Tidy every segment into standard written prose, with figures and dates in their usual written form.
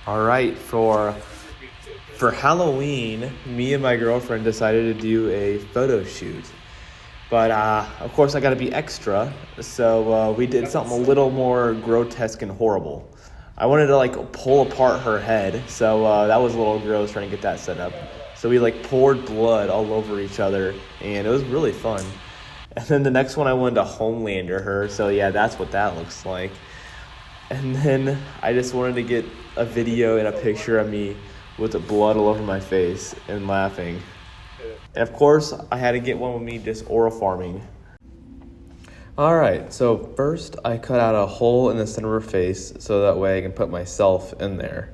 All right, for Halloween, me and my girlfriend decided to do a photo shoot. But of course, I got to be extra, so we did something a little more grotesque and horrible. I wanted to like pull apart her head, so that was a little gross trying to get that set up. So we like poured blood all over each other, and it was really fun. And then the next one, I wanted to Homelander her, so yeah, that's what that looks like. And then I just wanted to get a video and a picture of me with the blood all over my face and laughing. And of course, I had to get one with me just oral farming. Alright, so first I cut out a hole in the center of her face so that way I can put myself in there.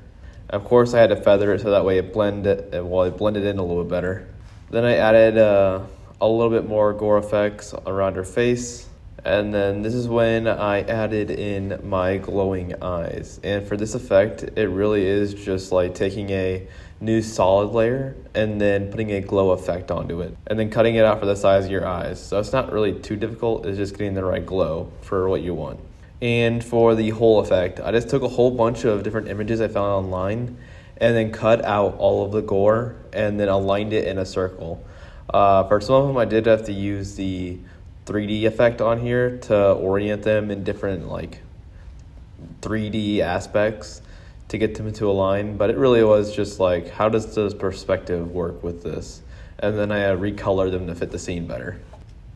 Of course, I had to feather it so that way it blended in a little bit better. Then I added a little bit more gore effects around her face. And then this is when I added in my glowing eyes. And for this effect, it really is just like taking a new solid layer and then putting a glow effect onto it. And then cutting it out for the size of your eyes. So it's not really too difficult, it's just getting the right glow for what you want. And for the hole effect, I just took a whole bunch of different images I found online and then cut out all of the gore and then aligned it in a circle. For some of them, I did have to use the 3D effect on here to orient them in different like 3D aspects to get them to align, but it really was just like, how does this perspective work with this? And then I recolored them to fit the scene better.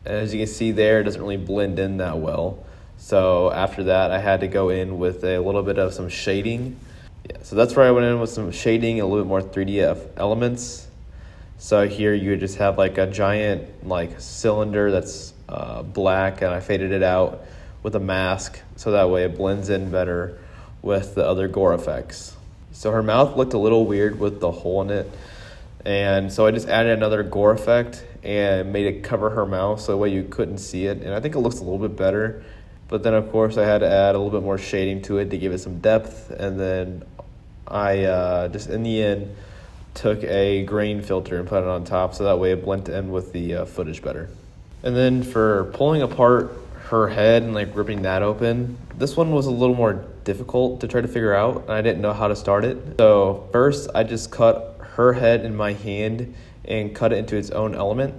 And as you can see there, it doesn't really blend in that well. So after that, I had to go in with a little bit of some shading. Yeah, so that's where I went in with some shading, a little bit more 3D elements. So here you just have like a giant like cylinder that's black, and I faded it out with a mask so that way it blends in better with the other gore effects. So her mouth looked a little weird with the hole in it, and so I just added another gore effect and made it cover her mouth so that way you couldn't see it, and I think it looks a little bit better. But then of course I had to add a little bit more shading to it to give it some depth, and then I just in the end took a grain filter and put it on top so that way it blended in with the footage better. And then for pulling apart her head and like ripping that open, this one was a little more difficult to try to figure out, and I didn't know how to start it. So first I just cut her head in my hand and cut it into its own element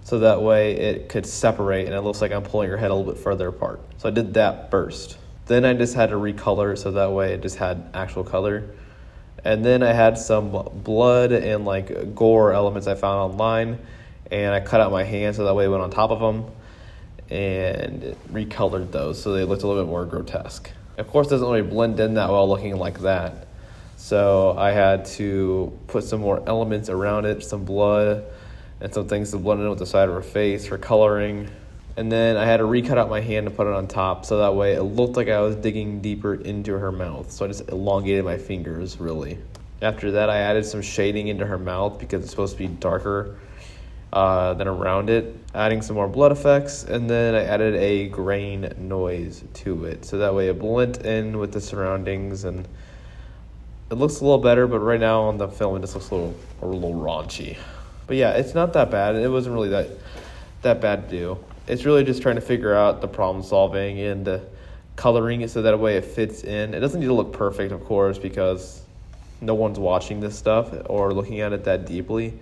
so that way it could separate and it looks like I'm pulling her head a little bit further apart. So I did that first. Then I just had to recolor it so that way it just had actual color. And then I had some blood and like gore elements I found online, and I cut out my hand so that way it went on top of them and recolored those so they looked a little bit more grotesque. Of course, it doesn't really blend in that well looking like that. So I had to put some more elements around it, some blood and some things to blend in with the side of her face for coloring. And then I had to recut out my hand and put it on top so that way it looked like I was digging deeper into her mouth. So I just elongated my fingers, really. After that, I added some shading into her mouth because it's supposed to be darker than around it. Adding some more blood effects, and then I added a grain noise to it. So that way it blended in with the surroundings, and it looks a little better, but right now on the film it just looks a little raunchy. But yeah, it's not that bad. It wasn't really that bad to do. It's really just trying to figure out the problem solving and coloring it so that way it fits in. It doesn't need to look perfect, of course, because no one's watching this stuff or looking at it that deeply.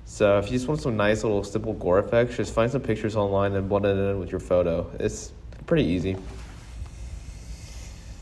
So if you just want some nice little simple gore effects, just find some pictures online and blend it in with your photo. It's pretty easy.